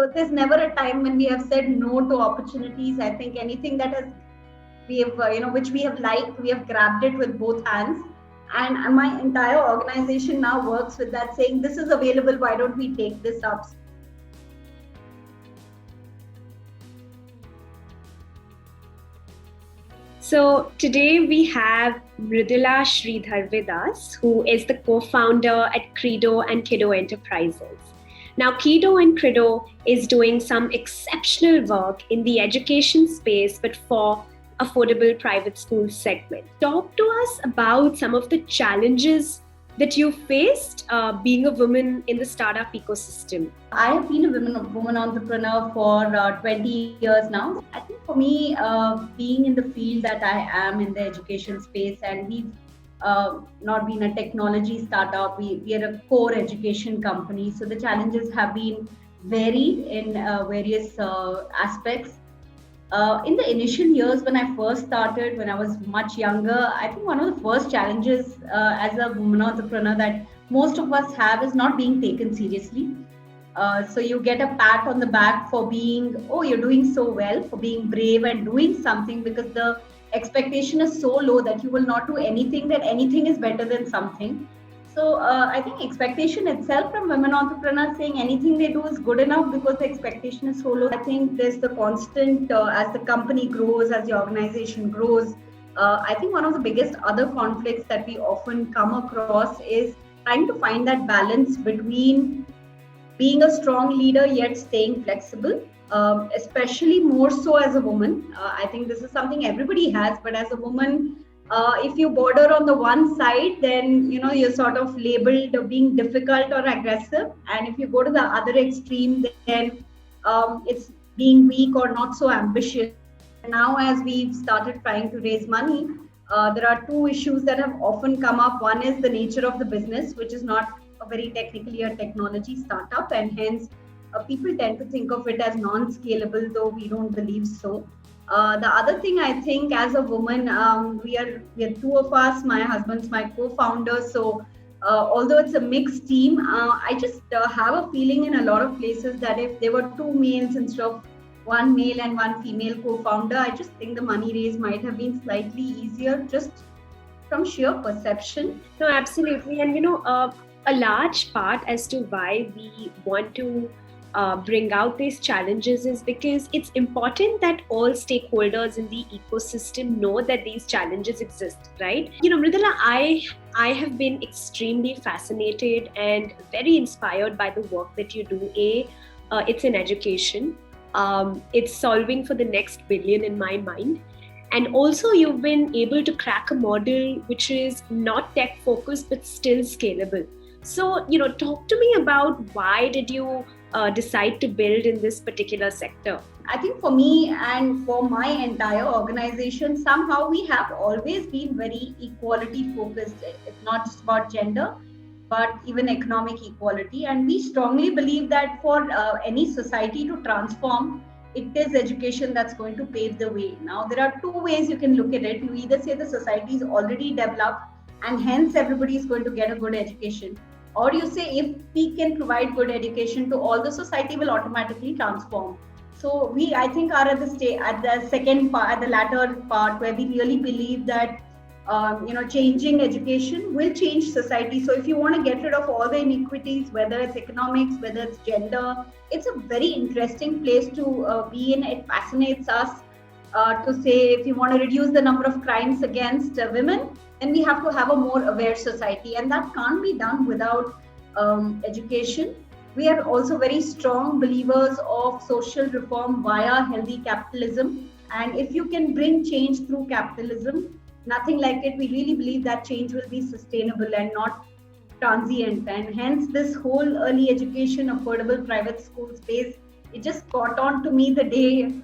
So there's never a time when we have said no to opportunities. I think anything that we have, which we have liked, we have grabbed it with both hands. And my entire organization now works with that, saying this is available, why don't we take this up? So today we have Mridula Sridhar with us, who is the co-founder at Kreedo and Kido Enterprises. Now, Kido and Kreedo is doing some exceptional work in the education space, but for affordable private school segment. Talk to us about some of the challenges that you faced being a woman in the startup ecosystem. I have been a woman entrepreneur for 20 years now. I think for me, being in the field that I am in the education space, and we've not been a technology startup, we are a core education company. So the challenges have been varied in various aspects. In the initial years when I first started, when I was much younger, I think one of the first challenges as a woman entrepreneur that most of us have is not being taken seriously. So you get a pat on the back for being, oh, you're doing so well, for being brave and doing something, because the expectation is so low that you will not do anything, that anything is better than something. So I think expectation itself from women entrepreneurs saying anything they do is good enough because the expectation is so low. I think there's the constant, as the company grows, as the organization grows, I think one of the biggest other conflicts that we often come across is trying to find that balance between being a strong leader yet staying flexible, especially more so as a woman. I think this is something everybody has, but as a woman, if you border on the one side, then you're sort of labeled being difficult or aggressive, and if you go to the other extreme, then it's being weak or not so ambitious. Now, as we've started trying to raise money, there are two issues that have often come up. One is the nature of the business, which is not a very technically a technology startup, and hence people tend to think of it as non-scalable, though we don't believe so. The other thing, I think, as a woman, we are two of us. My husband's my co-founder, so although it's a mixed team, I just have a feeling in a lot of places that if there were two males instead of one male and one female co-founder, I just think the money raise might have been slightly easier, just from sheer perception. No, absolutely. And a large part as to why we want to bring out these challenges is because it's important that all stakeholders in the ecosystem know that these challenges exist, right? Mridula, I have been extremely fascinated and very inspired by the work that you do. It's in education. It's solving for the next billion in my mind. And also you've been able to crack a model which is not tech focused, but still scalable. So, talk to me about why did you decide to build in this particular sector? I think for me and for my entire organization, somehow we have always been very equality focused. It's not just about gender, but even economic equality. And we strongly believe that for any society to transform, it is education that's going to pave the way. Now, there are two ways you can look at it. You either say the society is already developed and hence everybody is going to get a good education. Or you say if we can provide good education to all, the society will automatically transform. So we, I think, are at the second part, at the latter part, where we really believe that changing education will change society. So if you want to get rid of all the inequities, whether it's economics, whether it's gender, it's a very interesting place to be in. It fascinates us to say if you want to reduce the number of crimes against women, then we have to have a more aware society, and that can't be done without education. We are also very strong believers of social reform via healthy capitalism, and if you can bring change through capitalism, nothing like it. We really believe that change will be sustainable and not transient, and hence this whole early education, affordable private school space, it just caught on to me the day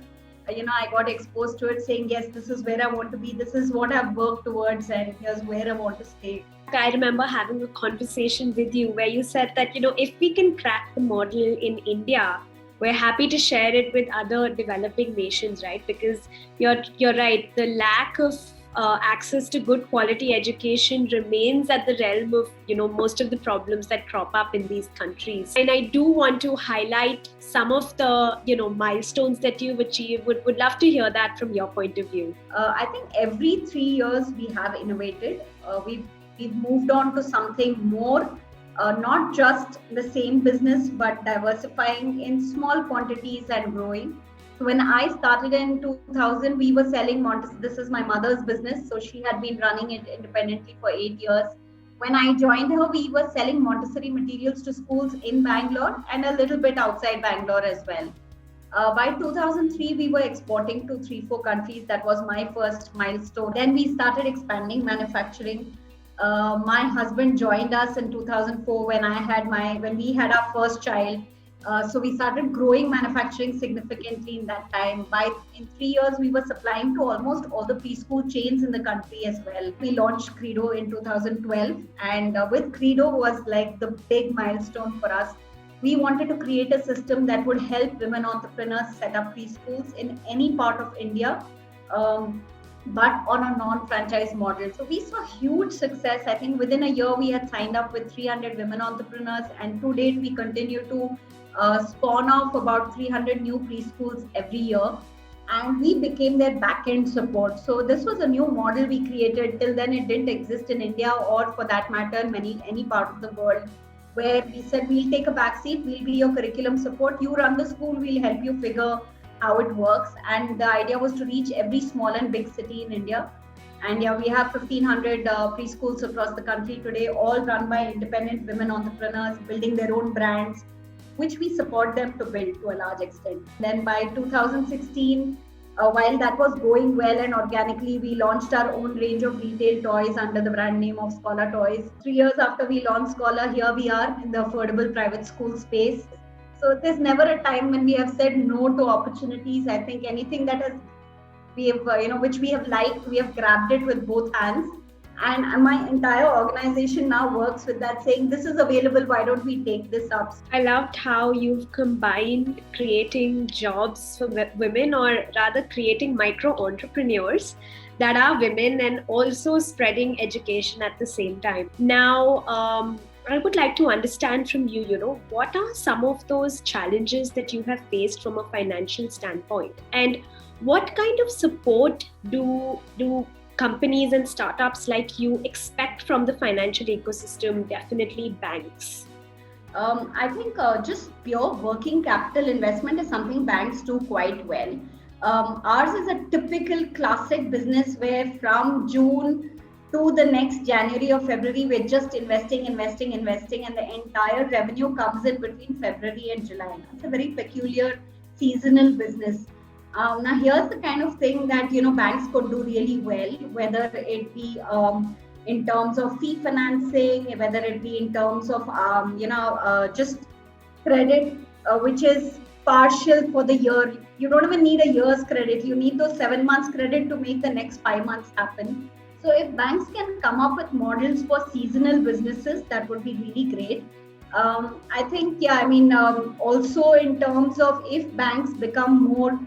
I got exposed to it, saying, yes, this is where I want to be, this is what I've worked towards, and here's where I want to stay. I remember having a conversation with you where you said that, if we can crack the model in India, we're happy to share it with other developing nations, right? Because you're right, the lack of access to good quality education remains at the realm of most of the problems that crop up in these countries. And I do want to highlight some of the milestones that you've achieved. Would love to hear that from your point of view. I think every 3 years we have innovated. We've moved on to something more, not just the same business, but diversifying in small quantities and growing. So when I started in 2000, we were selling Montessori. This is my mother's business, so she had been running it independently for 8 years. When I joined her, we were selling Montessori materials to schools in Bangalore and a little bit outside Bangalore as well. By 2003, we were exporting to 3-4 countries. That was my first milestone. Then we started expanding manufacturing. My husband joined us in 2004 when we had our first child. So we started growing manufacturing significantly in that time. In 3 years, we were supplying to almost all the preschool chains in the country as well. We launched Kreedo in 2012, and with Kreedo was like the big milestone for us. We wanted to create a system that would help women entrepreneurs set up preschools in any part of India, but on a non-franchise model. So we saw huge success. I think within a year, we had signed up with 300 women entrepreneurs, and to date, we continue to spawn off about 300 new preschools every year. And we became their back-end support. So this was a new model we created. Till then, it didn't exist in India, or for that matter, any part of the world, where we said, we'll take a backseat, we'll be your curriculum support, you run the school, we'll help you figure how it works. And the idea was to reach every small and big city in India. And yeah, we have 1,500 preschools across the country today, all run by independent women entrepreneurs, building their own brands, which we support them to build to a large extent. Then by 2016, while that was going well and organically, we launched our own range of retail toys under the brand name of Skolla Toys. 3 years after we launched Skolla, here we are in the affordable private school space. So there's never a time when we have said no to opportunities. I think anything that which we have liked, we have grabbed it with both hands. And my entire organization now works with that, saying this is available, why don't we take this up? I loved how you've combined creating jobs for women, or rather creating micro entrepreneurs that are women, and also spreading education at the same time. Now, I would like to understand from you, what are some of those challenges that you have faced from a financial standpoint, and what kind of support do companies and startups like you expect from the financial ecosystem, definitely banks? I think just pure working capital investment is something banks do quite well. Ours is a typical classic business where from June to the next January or February, we're just investing, and the entire revenue comes in between February and July. It's a very peculiar seasonal business. Now, here's the kind of thing that banks could do really well, whether it be in terms of fee financing, whether it be in terms of just credit, which is partial for the year. You don't even need a year's credit. You need those 7 months credit to make the next 5 months happen. So if banks can come up with models for seasonal businesses, that would be really great. I think, also in terms of if banks become more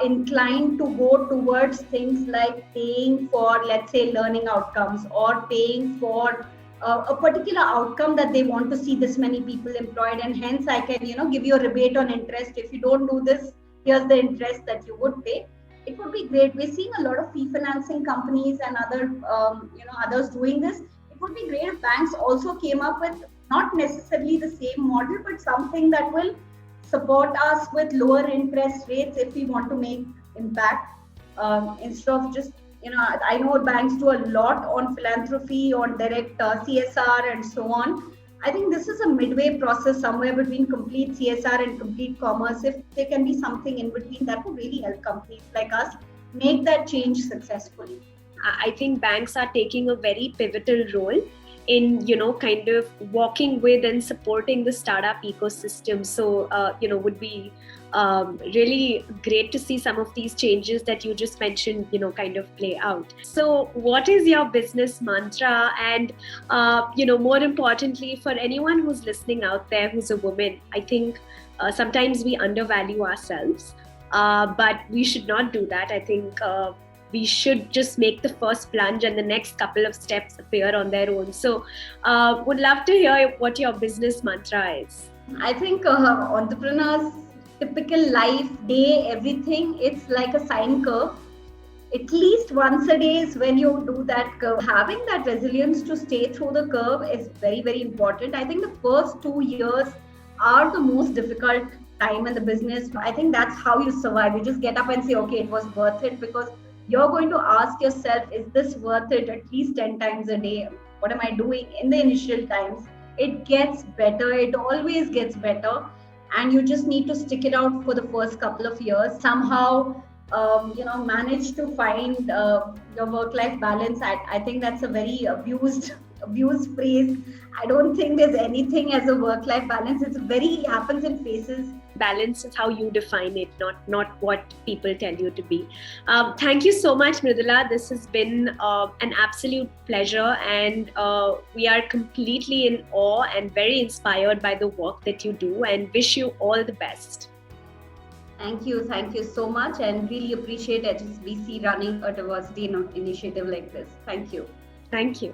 inclined to go towards things like paying for, let's say, learning outcomes, or paying for a particular outcome that they want to see this many people employed, and hence I can give you a rebate on interest. If you don't do this, here's the interest that you would pay. It would be great. We're seeing a lot of fee financing companies and others doing this. It would be great if banks also came up with not necessarily the same model, but something that will support us with lower interest rates if we want to make impact, instead of just, I know banks do a lot on philanthropy, on direct CSR and so on. I think this is a midway process, somewhere between complete CSR and complete commerce. If there can be something in between, that would really help companies like us make that change successfully. I think banks are taking a very pivotal role in kind of walking with and supporting the startup ecosystem. So would be really great to see some of these changes that you just mentioned kind of play out. So what is your business mantra? And more importantly, for anyone who's listening out there who's a woman, I think sometimes we undervalue ourselves, but we should not do that. I think we should just make the first plunge and the next couple of steps appear on their own. So would love to hear what your business mantra is. I think entrepreneurs, typical life, day, everything, it's like a sine curve. At least once a day is when you do that curve. Having that resilience to stay through the curve is very, very important. I think the first 2 years are the most difficult time in the business. I think that's how you survive. You just get up and say, okay, it was worth it, because you're going to ask yourself, is this worth it at least 10 times a day? What am I doing in the initial times? It gets better. It always gets better. And you just need to stick it out for the first couple of years. Somehow, manage to find your work-life balance. I think that's a very abused phrase. I don't think there's anything as a work-life balance. It happens in phases. Balance is how you define it, not what people tell you to be. Thank you so much, Mridula. This has been an absolute pleasure, and we are completely in awe and very inspired by the work that you do, and wish you all the best. Thank you so much, and really appreciate HSBC running a diversity initiative like this. Thank you. Thank you.